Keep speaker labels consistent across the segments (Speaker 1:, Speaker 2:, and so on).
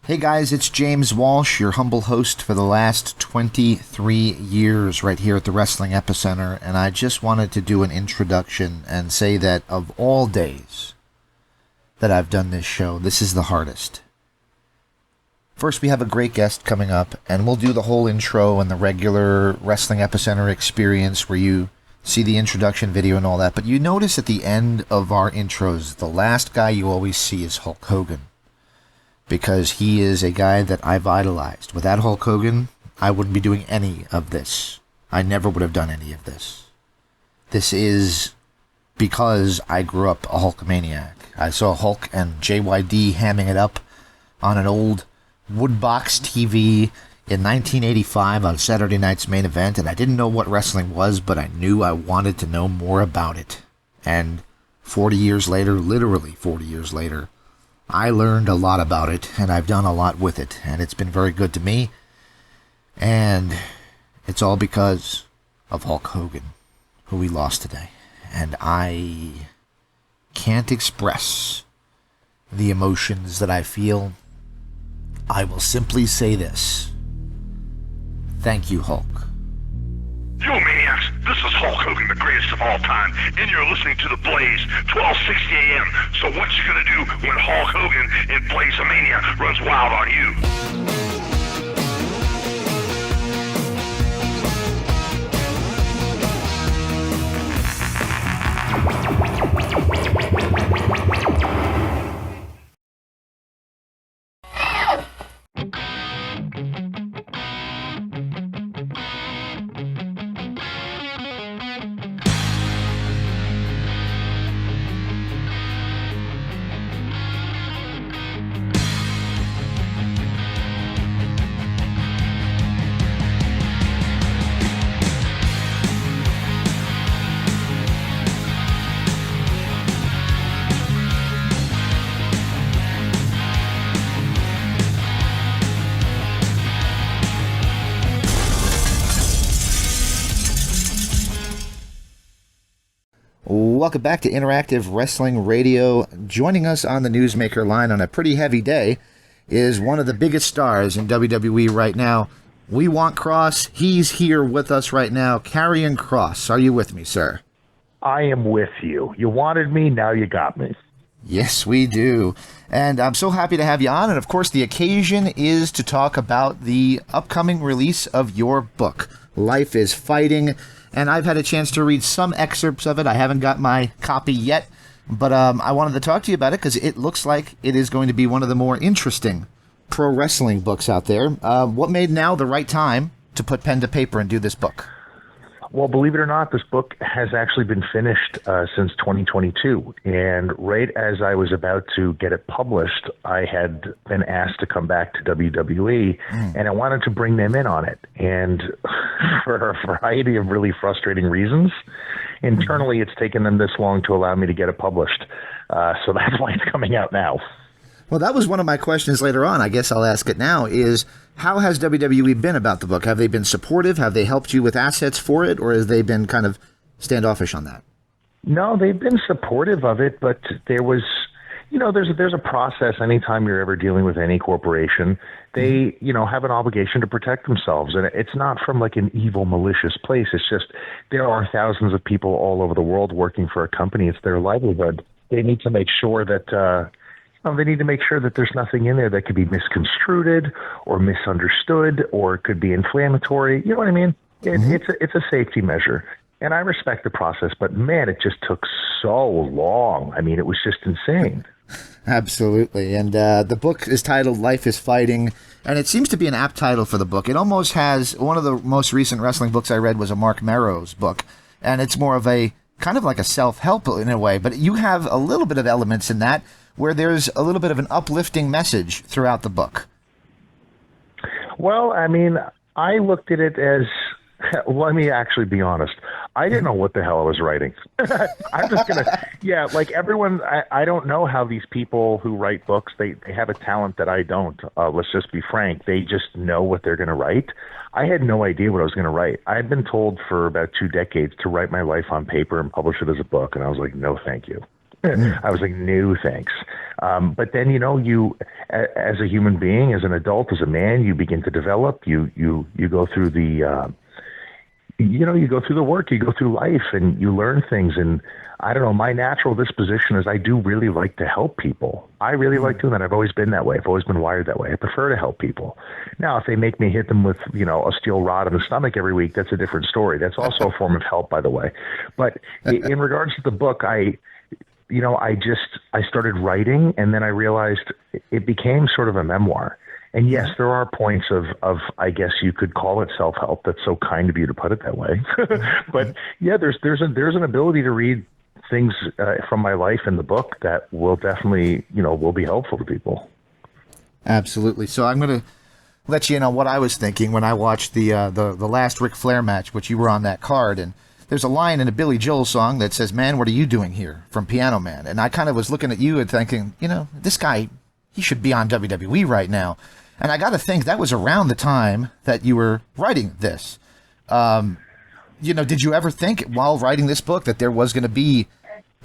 Speaker 1: Hey guys, it's James Walsh, your humble host for the last 23 years right here at the Wrestling Epicenter, and I just wanted to do an introduction and say that of all days that I've done this show, this is the hardest. First, we have a great guest coming up, and we'll do the whole intro and the regular Wrestling Epicenter experience where you see the introduction video and all that, but you notice at the end of our intros, the last guy you always see is Hulk Hogan. Because he is a guy that I've idolized. Without Hulk Hogan, I wouldn't be doing any of this. I never would have done any of this. This is because I grew up a Hulkamaniac. I saw Hulk and JYD hamming it up on an old woodbox TV in 1985 on Saturday Night's Main Event, and I didn't know what wrestling was, but I knew I wanted to know more about it. And 40 years later, literally 40 years later, I learned a lot about it, and I've done a lot with it, and it's been very good to me, and it's all because of Hulk Hogan, who we lost today, and I can't express the emotions that I feel. I will simply say this. Thank you, Hulk.
Speaker 2: Yo, maniacs, this is Hulk Hogan, the greatest of all time, and you're listening to The Blaze, 1260 AM. So what you gonna do when Hulk Hogan in Blaze of Mania runs wild on you?
Speaker 1: Welcome back to Interactive Wrestling Radio. Joining us on the Newsmaker line on a pretty heavy day is one of the biggest stars in WWE right now. We want Kross. He's here with us right now. Karrion Kross, are you with me, sir?
Speaker 3: I am with you. You wanted me, now you got me.
Speaker 1: Yes, we do. And I'm so happy to have you on. And of course, the occasion is to talk about the upcoming release of your book, Life is Fighting. And I've had a chance to read some excerpts of it. I haven't got my copy yet, but I wanted to talk to you about it because it looks like it is going to be one of the more interesting pro wrestling books out there. What made now the right time to put pen to paper and do this book?
Speaker 3: Well, believe it or not, this book has actually been finished since 2022. And right as I was about to get it published, I had been asked to come back to WWE, and I wanted to bring them in on it. And for a variety of really frustrating reasons, internally it's taken them this long to allow me to get it published. So that's why it's coming out now.
Speaker 1: Well, that was one of my questions later on. I guess I'll ask it now, is how has WWE been about the book? Have they been supportive? Have they helped you with assets for it? Or have they been kind of standoffish on that?
Speaker 3: No, they've been supportive of it, but there was, there's a process anytime you're ever dealing with any corporation. They, have an obligation to protect themselves. And it's not from like an evil, malicious place. It's just there are thousands of people all over the world working for a company. It's their livelihood. They need to make sure that there's nothing in there that could be misconstrued or misunderstood or could be inflammatory. You know what I mean? It's a safety measure. And I respect the process, but man, it just took so long. I mean, it was just insane.
Speaker 1: Absolutely. And the book is titled Life is Fighting, and it seems to be an apt title for the book. It almost has, one of the most recent wrestling books I read was a Mark Merrow's book, and it's more of a kind of like a self-help in a way, but you have a little bit of elements in that where there's a little bit of an uplifting message throughout the book.
Speaker 3: Well, I mean, I looked at it as, let me actually be honest. I didn't know what the hell I was writing. I'm just going to, like everyone, I don't know how these people who write books, they have a talent that I don't. Let's just be frank. They just know what they're going to write. I had no idea what I was going to write. I had been told for about 2 decades to write my life on paper and publish it as a book, and I was like, no, thank you. I was like, no, thanks. But then, as a human being, as an adult, as a man, you begin to develop. You go through the, you go through the work, you go through life, and you learn things. And I don't know, my natural disposition is I do really like to help people. I really like doing that. I've always been that way. I've always been wired that way. I prefer to help people. Now, if they make me hit them with, a steel rod in the stomach every week, that's a different story. That's also a form of help, by the way. But in regards to the book, I started writing, and then I realized it became sort of a memoir. And yes, there are points of I guess you could call it self-help. That's so kind of you to put it that way. But yeah, there's an ability to read things from my life in the book that will definitely, will be helpful to people.
Speaker 1: Absolutely. So I'm going to let you know what I was thinking when I watched the last Ric Flair match, which you were on that card, and there's a line in a Billy Joel song that says, "Man, what are you doing here?" from Piano Man. And I kind of was looking at you and thinking, this guy, he should be on WWE right now. And I got to think that was around the time that you were writing this. Did you ever think while writing this book that there was going to be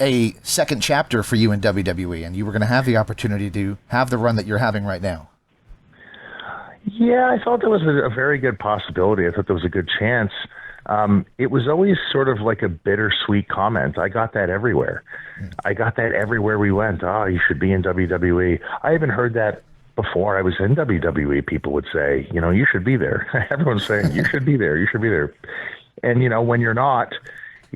Speaker 1: a second chapter for you in WWE and you were going to have the opportunity to have the run that you're having right now?
Speaker 3: Yeah, I thought there was a very good possibility. I thought there was a good chance. It was always sort of like a bittersweet comment. I got that everywhere. I got that everywhere we went. Oh, you should be in WWE. I even heard that before I was in WWE. People would say, you should be there. Everyone's saying, you should be there. You should be there. And, when you're not,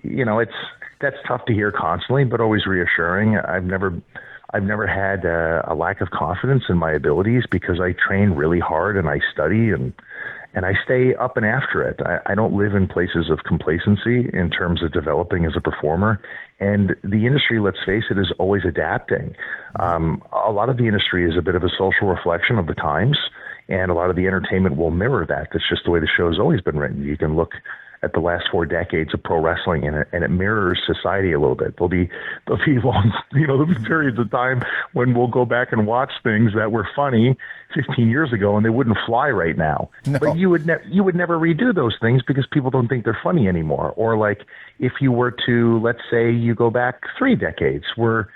Speaker 3: that's tough to hear constantly, but always reassuring. I've never had a lack of confidence in my abilities because I train really hard and I study and I stay up and after it. I don't live in places of complacency in terms of developing as a performer. And the industry, let's face it, is always adapting. A lot of the industry is a bit of a social reflection of the times, and a lot of the entertainment will mirror that. That's just the way the show has always been written. You can look at the last 4 decades of pro wrestling, and it mirrors society a little bit. There'll be long, there'll be periods of time when we'll go back and watch things that were funny 15 years ago, and they wouldn't fly right now. No. But you would never redo those things because people don't think they're funny anymore. Or like if you were to, let's say, you go back 3 decades, where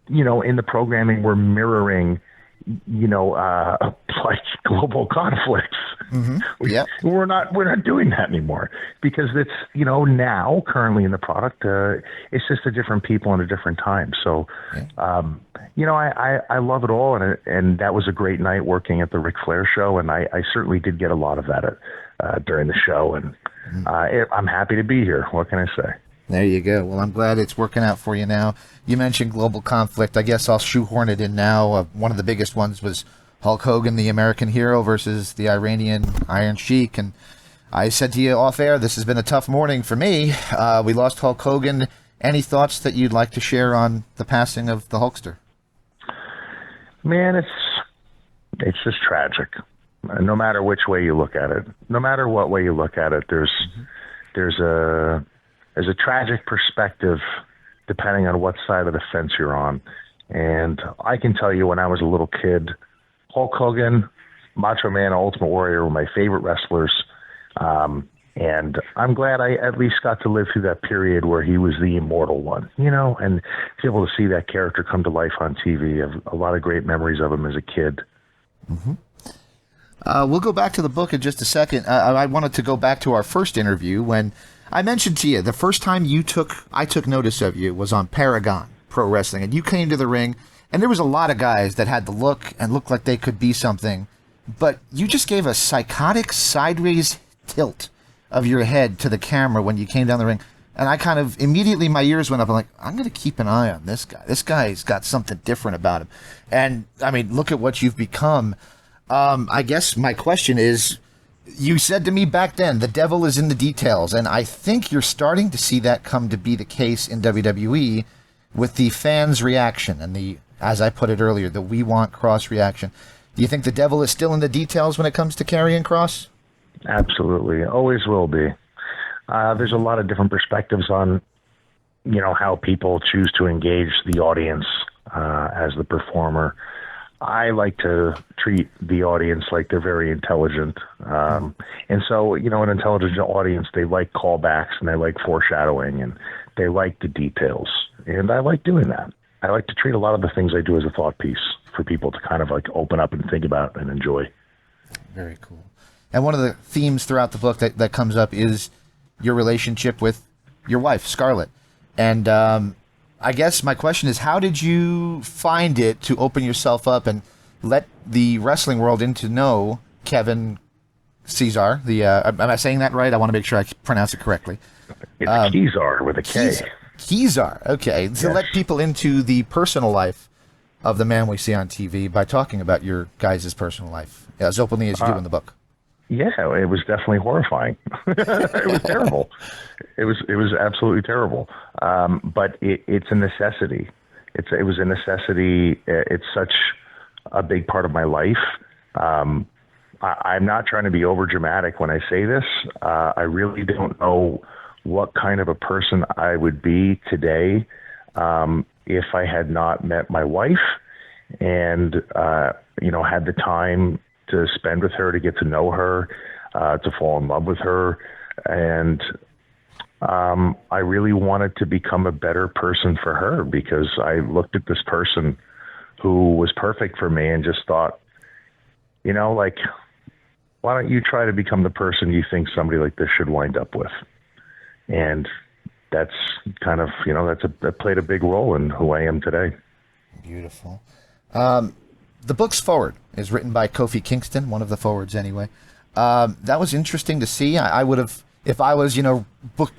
Speaker 3: in the programming we're mirroring like global conflicts.
Speaker 1: Mm-hmm. Yep.
Speaker 3: We're not doing that anymore because it's, now currently in the product, it's just a different people and a different time. So, I love it all. And that was a great night working at the Ric Flair show. And I certainly did get a lot of that during the show. And I'm happy to be here. What can I say?
Speaker 1: There you go. Well, I'm glad it's working out for you now. You mentioned global conflict. I guess I'll shoehorn it in now. One of the biggest ones was Hulk Hogan, the American hero, versus the Iranian Iron Sheik. And I said to you off air, this has been a tough morning for me. We lost Hulk Hogan. Any thoughts that you'd like to share on the passing of the Hulkster?
Speaker 3: Man, it's just tragic. No matter which way you look at it, no matter what way you look at it, there's a tragic perspective depending on what side of the fence you're on. And I can tell you when I was a little kid, Hulk Hogan, Macho Man, Ultimate Warrior were my favorite wrestlers. And I'm glad I at least got to live through that period where he was the immortal one, and to be able to see that character come to life on TV. I have a lot of great memories of him as a kid.
Speaker 1: Mm-hmm. We'll go back to the book in just a second. I wanted to go back to our first interview when I mentioned to you the first time I took notice of you was on Paragon Pro Wrestling, and you came to the ring, and there was a lot of guys that had the look and looked like they could be something, but you just gave a psychotic sideways tilt of your head to the camera when you came down the ring, and I kind of immediately my ears went up. I'm like, I'm going to keep an eye on this guy. This guy's got something different about him, and I mean, look at what you've become. I guess my question is, you said to me back then, the devil is in the details, and I think you're starting to see that come to be the case in WWE with the fans' reaction and the, as I put it earlier, the "we want Kross" reaction. Do you think the devil is still in the details when it comes to Karrion Kross?
Speaker 3: Absolutely. Always will be. There's a lot of different perspectives on, how people choose to engage the audience as the performer. I like to treat the audience like they're very intelligent. And so, an intelligent audience, they like callbacks and they like foreshadowing and they like the details. And I like doing that. I like to treat a lot of the things I do as a thought piece for people to kind of like open up and think about and enjoy.
Speaker 1: Very cool. And one of the themes throughout the book that comes up is your relationship with your wife, Scarlett. And I guess my question is, how did you find it to open yourself up and let the wrestling world in to know Kevin Caesar? Am I saying that right? I want to make sure I pronounce it correctly.
Speaker 3: It's Caesar with a K.
Speaker 1: Caesar, okay. To
Speaker 3: Yes.
Speaker 1: let people into the personal life of the man we see on TV by talking about your guys' personal life as openly as you do in the book.
Speaker 3: Yeah, it was definitely horrifying. It was terrible. It was absolutely terrible. But it's a necessity. It was a necessity. It's such a big part of my life. I'm not trying to be over dramatic when I say this. I really don't know what kind of a person I would be today if I had not met my wife and had the time to spend with her, to get to know her, to fall in love with her. And I really wanted to become a better person for her, because I looked at this person who was perfect for me and just thought, why don't you try to become the person you think somebody like this should wind up with? And that's kind of, that played a big role in who I am today.
Speaker 1: Beautiful. The book's forward is written by Kofi Kingston, one of the forwards anyway. That was interesting to see. I would have, if I was,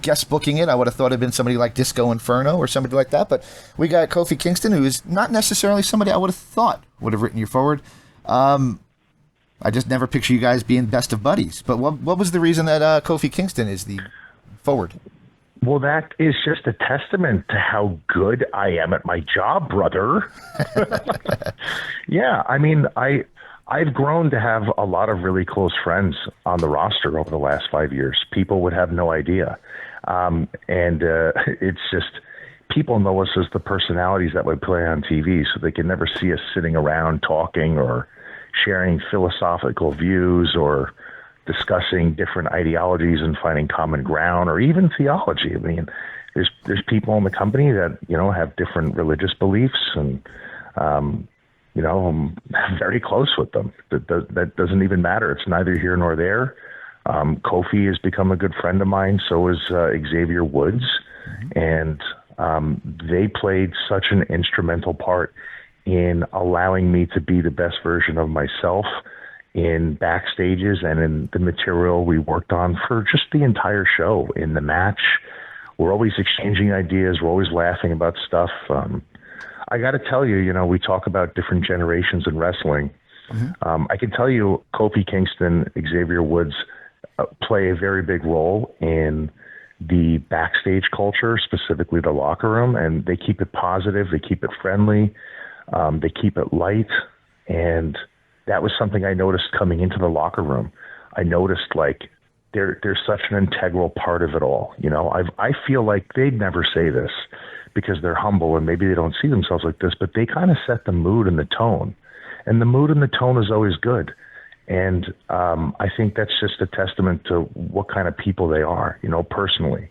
Speaker 1: guest booking it, I would have thought it'd been somebody like Disco Inferno or somebody like that. But we got Kofi Kingston, who is not necessarily somebody I would have thought would have written you forward. I just never picture you guys being best of buddies. But what was the reason that Kofi Kingston is the forward?
Speaker 3: Well, that is just a testament to how good I am at my job, brother. Yeah, I mean, I've grown to have a lot of really close friends on the roster over the last 5 years. People would have no idea. It's just, people know us as the personalities that we play on TV, so they can never see us sitting around talking or sharing philosophical views or discussing different ideologies and finding common ground, or even theology. I mean, there's people in the company that, have different religious beliefs, and, I'm very close with them. That doesn't even matter. It's neither here nor there. Kofi has become a good friend of mine. So is Xavier Woods. And they played such an instrumental part in allowing me to be the best version of myself in backstages and in the material we worked on for just the entire show. In the match, we're always exchanging ideas. We're always laughing about stuff. I got to tell you, we talk about different generations in wrestling. I can tell you Kofi Kingston, Xavier Woods play a very big role in the backstage culture, specifically the locker room, and they keep it positive. They keep it friendly. They keep it light. And that was something I noticed coming into the locker room. I noticed they're such an integral part of it all. I feel like they'd never say this because they're humble and maybe they don't see themselves like this, but they kind of set the mood and the tone. And the mood and the tone is always good. And I think that's just a testament to what kind of people they are, personally.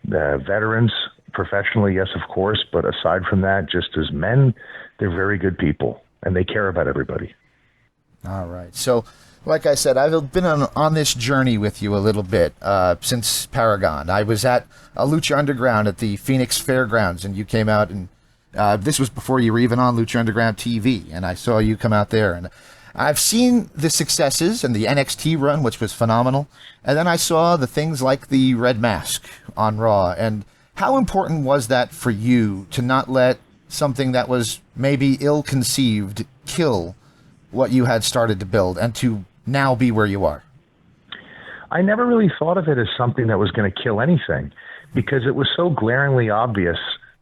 Speaker 3: The veterans, professionally, yes, of course, but aside from that, just as men, they're very good people, and they care about everybody.
Speaker 1: All right. So, like I said, I've been on this journey with you a little bit since Paragon. I was at a Lucha Underground at the Phoenix Fairgrounds, and you came out, and this was before you were even on Lucha Underground TV, and I saw you come out there, and I've seen the successes and the NXT run, which was phenomenal, and then I saw the things like the Red Mask on Raw, and how important was that for you to not let something that was maybe ill-conceived kill what you had started to build, and to now be where you are?
Speaker 3: I never really thought of it as something that was going to kill anything, because it was so glaringly obvious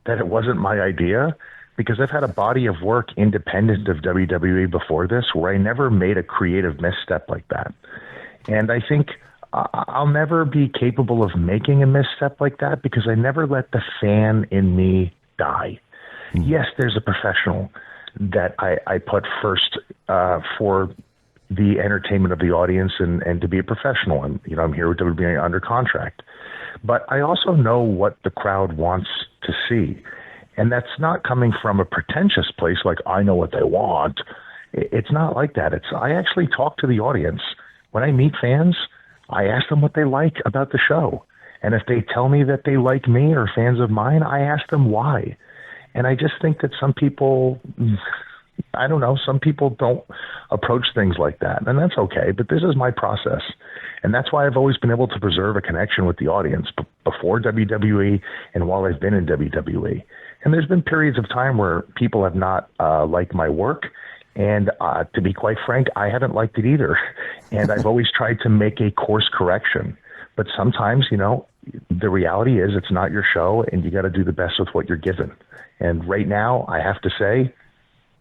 Speaker 3: that it wasn't my idea, because I've had a body of work independent of WWE before this where I never made a creative misstep like that. And I think I'll never be capable of making a misstep like that because I never let the fan in me die. Yes, there's a professional that I put first for the entertainment of the audience and to be a professional. And, I'm here with WWE under contract. But I also know what the crowd wants to see. And that's not coming from a pretentious place like I know what they want. It's not like that. I actually talk to the audience. When I meet fans, I ask them what they like about the show. And if they tell me that they like me or fans of mine, I ask them why. And I just think that some people, I don't know, some people don't approach things like that. And that's okay, but this is my process. And that's why I've always been able to preserve a connection with the audience before WWE and while I've been in WWE. And there's been periods of time where people have not liked my work. And to be quite frank, I haven't liked it either. And I've always tried to make a course correction. But sometimes, the reality is it's not your show and you got to do the best with what you're given. And right now, I have to say,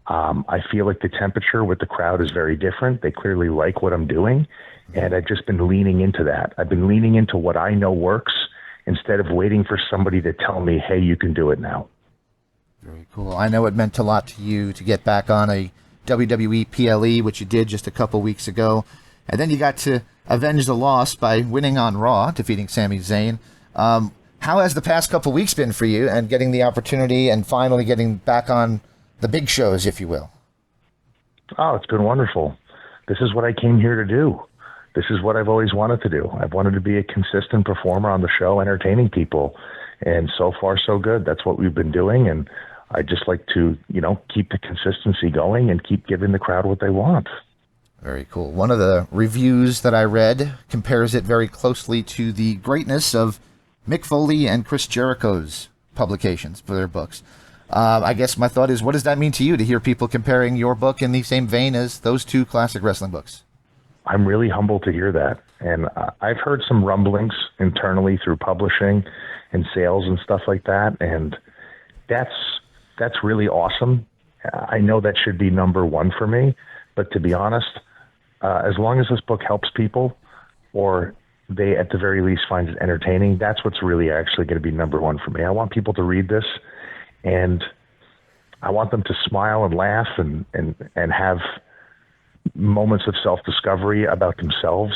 Speaker 3: I feel like the temperature with the crowd is very different. They clearly like what I'm doing. And I've just been leaning into that. I've been leaning into what I know works instead of waiting for somebody to tell me, hey, you can do it now.
Speaker 1: Very cool. I know it meant a lot to you to get back on a WWE PLE, which you did just a couple weeks ago. And then you got to avenge the loss by winning on Raw, defeating Sami Zayn. How has the past couple weeks been for you and getting the opportunity and finally getting back on the big shows, if you will?
Speaker 3: Oh, it's been wonderful. This is what I came here to do. This is what I've always wanted to do. I've wanted to be a consistent performer on the show, entertaining people. And so far, so good. That's what we've been doing. And I just like to, keep the consistency going and keep giving the crowd what they want.
Speaker 1: Very cool. One of the reviews that I read compares it very closely to the greatness of Mick Foley and Chris Jericho's publications for their books. I guess my thought is, what does that mean to you to hear people comparing your book in the same vein as those two classic wrestling books?
Speaker 3: I'm really humbled to hear that. And I've heard some rumblings internally through publishing and sales and stuff like that. And that's really awesome. I know that should be number one for me. But to be honest, as long as this book helps people or they at the very least find it entertaining, that's what's really actually going to be number one for me. I want people to read this and I want them to smile and laugh and have moments of self-discovery about themselves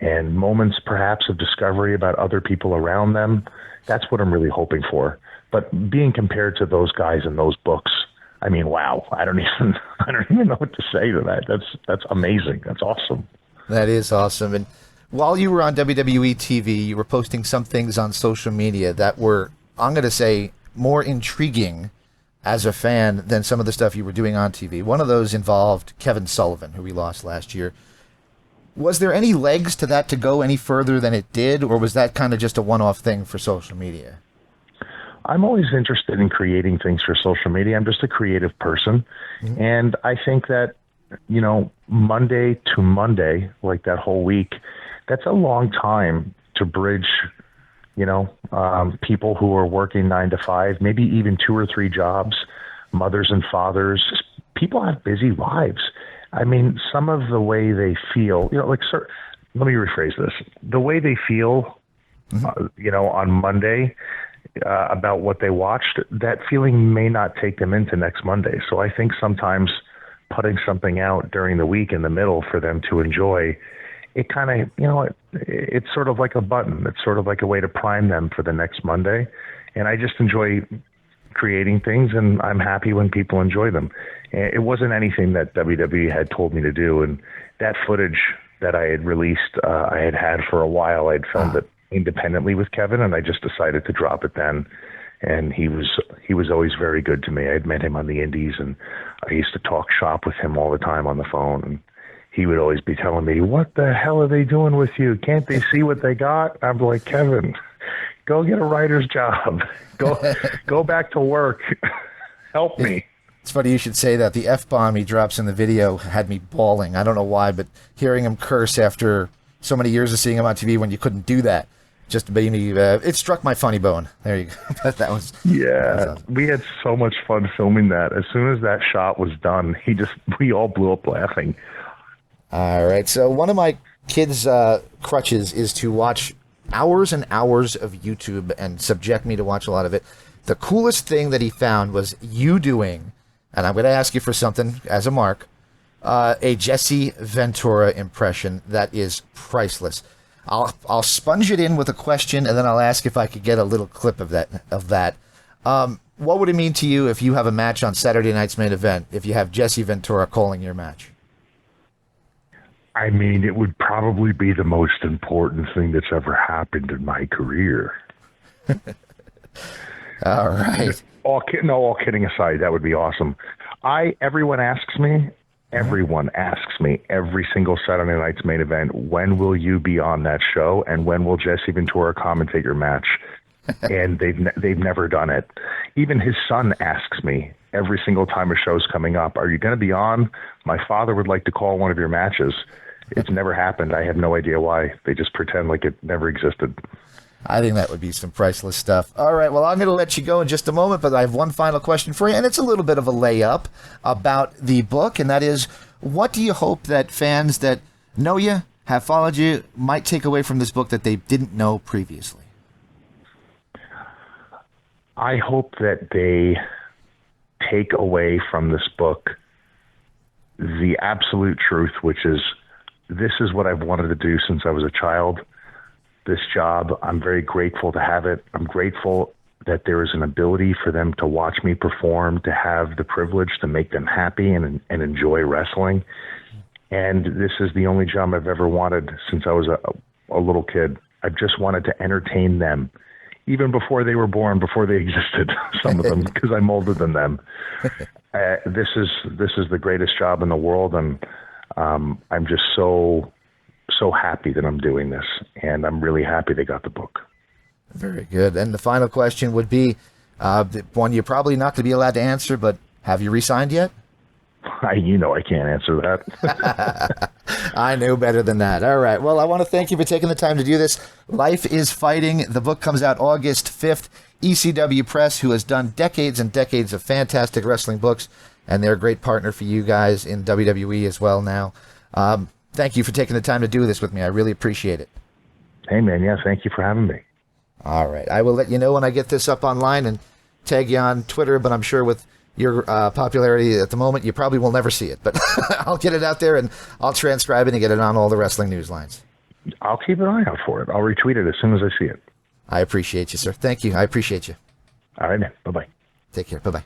Speaker 3: and moments perhaps of discovery about other people around them. That's what I'm really hoping for. But being compared to those guys in those books, I mean, wow, I don't even know what to say to that. That's amazing. That's awesome.
Speaker 1: That is awesome. And while you were on WWE TV, you were posting some things on social media that were, I'm going to say, more intriguing as a fan than some of the stuff you were doing on TV. One of those involved Kevin Sullivan, who we lost last year. Was there any legs to that to go any further than it did, or was that kind of just a one-off thing for social media?
Speaker 3: I'm always interested in creating things for social media. I'm just a creative person. Mm-hmm. And I think that, Monday to Monday, like that whole week, that's a long time to bridge, people who are working 9 to 5, maybe even 2 or 3 jobs, mothers and fathers. People have busy lives. I mean, some of the way they feel, let me rephrase this. The way they feel, on Monday, about what they watched, that feeling may not take them into next Monday. So I think sometimes putting something out during the week in the middle for them to enjoy, it kind of, it's sort of like a button. It's sort of like a way to prime them for the next Monday. And I just enjoy creating things, and I'm happy when people enjoy them. It wasn't anything that WWE had told me to do. And that footage that I had released, I had for a while. I'd filmed it independently with Kevin, and I just decided to drop it then. And he was always very good to me. I'd met him on the indies, and I used to talk shop with him all the time on the phone. And he would always be telling me, what the hell are they doing with you? Can't they see what they got? I'm like, Kevin, go get a writer's job. Go back to work. Help me.
Speaker 1: It's funny you should say that. The F-bomb he drops in the video had me bawling. I don't know why, but hearing him curse after so many years of seeing him on TV when you couldn't do that, just made me, it struck my funny bone. There you go. That was awesome.
Speaker 3: We had so much fun filming that. As soon as that shot was done, we all blew up laughing.
Speaker 1: All right. So one of my kids' crutches is to watch hours and hours of YouTube and subject me to watch a lot of it. The coolest thing that he found was you doing, and I'm going to ask you for something as a mark, a Jesse Ventura impression that is priceless. I'll sponge it in with a question, and then I'll ask if I could get a little clip of that. what would it mean to you if you have a match on Saturday night's main event, if you have Jesse Ventura calling your match?
Speaker 3: I mean, it would probably be the most important thing that's ever happened in my career.
Speaker 1: All right.
Speaker 3: All kidding aside, that would be awesome. Everyone asks me every single Saturday night's main event, when will you be on that show, and when will Jesse Ventura commentate your match? And they've never done it. Even his son asks me every single time a show's coming up, are you going to be on? My father would like to call one of your matches. It's never happened. I have no idea why. They just pretend like it never existed.
Speaker 1: I think that would be some priceless stuff. All right, well, I'm going to let you go in just a moment, but I have one final question for you, and it's a little bit of a layup about the book, and that is, what do you hope that fans that know you, have followed you, might take away from this book that they didn't know previously?
Speaker 3: I hope that they take away from this book the absolute truth, which is, this is what I've wanted to do since I was a child. This job, I'm very grateful to have it. I'm grateful that there is an ability for them to watch me perform, to have the privilege to make them happy and enjoy wrestling. And this is the only job I've ever wanted since I was a little kid. I've just wanted to entertain them, even before they were born, before they existed, some of them, because I molded them. This is the greatest job in the world, and I'm just so happy that I'm doing this, and I'm really happy they got the book.
Speaker 1: Very good. And the final question would be, one you're probably not going to be allowed to answer, but have you re-signed yet?
Speaker 3: I can't answer that.
Speaker 1: I know better than that. All right. Well, I want to thank you for taking the time to do this. Life is Fighting. The book comes out August 5th. ECW Press, who has done decades and decades of fantastic wrestling books, and they're a great partner for you guys in WWE as well now. Thank you for taking the time to do this with me. I really appreciate it.
Speaker 3: Hey, man. Yeah, thank you for having me.
Speaker 1: All right. I will let you know when I get this up online and tag you on Twitter, but I'm sure with your popularity at the moment, you probably will never see it. But I'll get it out there, and I'll transcribe it and get it on all the wrestling news lines.
Speaker 3: I'll keep an eye out for it. I'll retweet it as soon as I see it.
Speaker 1: I appreciate you, sir. Thank you. I appreciate you.
Speaker 3: All right, man. Bye-bye.
Speaker 1: Take care. Bye-bye.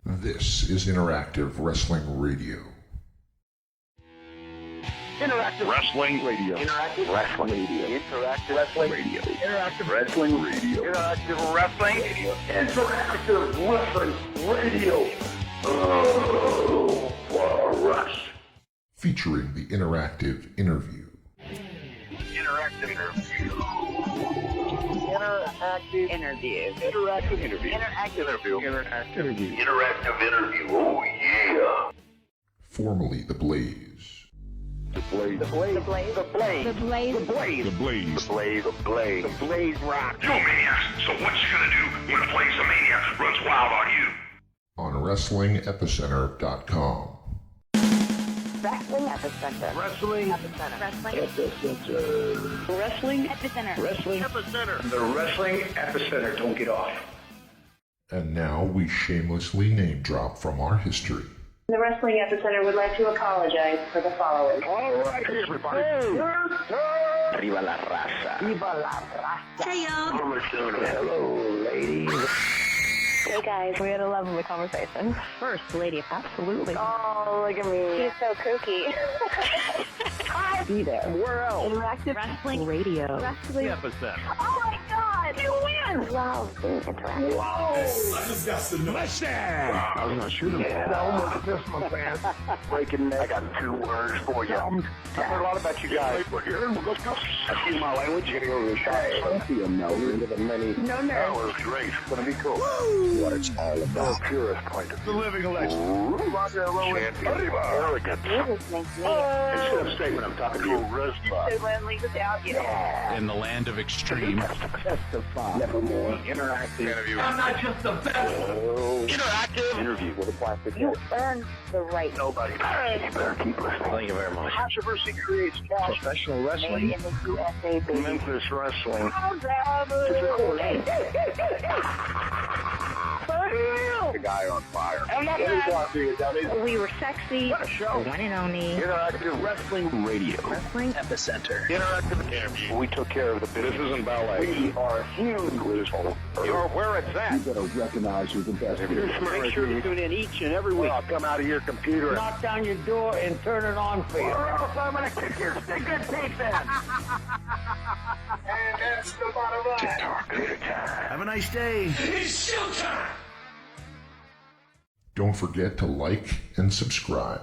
Speaker 4: This is Interactive Wrestling Radio.
Speaker 2: Interactive Wrestling Radio. Interactive Wrestling Radio. Interactive Wrestling Radio. Interactive Wrestling Radio. Interactive Wrestling Radio. Interactive Wrestling Radio. Oh, for us.
Speaker 4: Featuring the interactive interview.
Speaker 2: Interactive interview.
Speaker 5: Interactive interview.
Speaker 2: Interactive interview.
Speaker 5: Interactive interview.
Speaker 2: Interactive interview. Interactive interview. Oh, yeah.
Speaker 4: Formerly The Blaze.
Speaker 2: The Blaze. The Blaze. The Blaze. The Blaze.
Speaker 5: The Blaze.
Speaker 2: The Blaze. The Blaze. The Blaze. The Blaze. The Blaze rock. You maniacs. So what you gonna do when Blaze of Mania runs wild on you?
Speaker 4: On WrestlingEpicenter.com.
Speaker 5: Wrestling Epicenter.
Speaker 2: Wrestling
Speaker 5: Epicenter. Wrestling
Speaker 2: Epicenter.
Speaker 5: Wrestling Epicenter.
Speaker 2: Wrestling Epicenter. The Wrestling Epicenter. Don't get off.
Speaker 4: And now we shamelessly name drop from our history.
Speaker 6: The Wrestling Epicenter would like to apologize for the following.
Speaker 2: All right, everybody. Viva la raza. Viva la raza.
Speaker 6: Hey, y'all.
Speaker 2: Hello, ladies.
Speaker 6: Hey, guys. We had a lovely conversation. First lady. Absolutely. Oh, look at me. She's so kooky.
Speaker 2: Be there. Where else?
Speaker 6: Interactive Wrestling Radio. Wrestling
Speaker 2: Epicenter.
Speaker 6: Oh, my God. You win. Wow. Interactive.
Speaker 2: Whoa. I just got some listen. I was going to shoot him. Yeah, I almost pissed my pants. Breaking neck. I got 2 words for you. I've heard a lot about you guys. We're here. We'll go. Excuse my language. You're going to go to the shop. I see him now. We're into the many.
Speaker 6: No nerves.
Speaker 2: That was great. It's going to be cool. Woo. What it's all about. The purest point of the living legend. Rock and roll arrogant.
Speaker 6: You're listening to me.
Speaker 2: Instead of statement, I'm talking to you.
Speaker 6: So lonely without you.
Speaker 7: In the land of extreme.
Speaker 2: Testify. Nevermore. Interactive interview. I'm not just the best. Interactive interview with a plastic
Speaker 6: You
Speaker 2: head.
Speaker 6: earned the right.
Speaker 2: Nobody. You better keep listening. Thank you very much. Controversy creates cash. Professional
Speaker 6: Made
Speaker 2: wrestling.
Speaker 6: in the USA, baby.
Speaker 2: Memphis wrestling.
Speaker 6: Oh,
Speaker 5: The
Speaker 2: guy on fire.
Speaker 5: I'm not bad. We were sexy.
Speaker 2: What a show.
Speaker 5: The one and only.
Speaker 2: Interactive Wrestling Radio.
Speaker 5: Wrestling
Speaker 7: Epicenter.
Speaker 2: Interactive interview. We took care of the business. This isn't ballet. We are huge with this whole. You're where it's at.
Speaker 8: You better recognize who's the best.
Speaker 2: Make sure you tune in each and every week. I'll come out of your computer.
Speaker 9: Knock down your door and turn it on for you.
Speaker 2: Or else I'm going to kick your stinking teeth in. And that's the bottom line.
Speaker 9: Have a nice day.
Speaker 4: Don't forget to like and subscribe.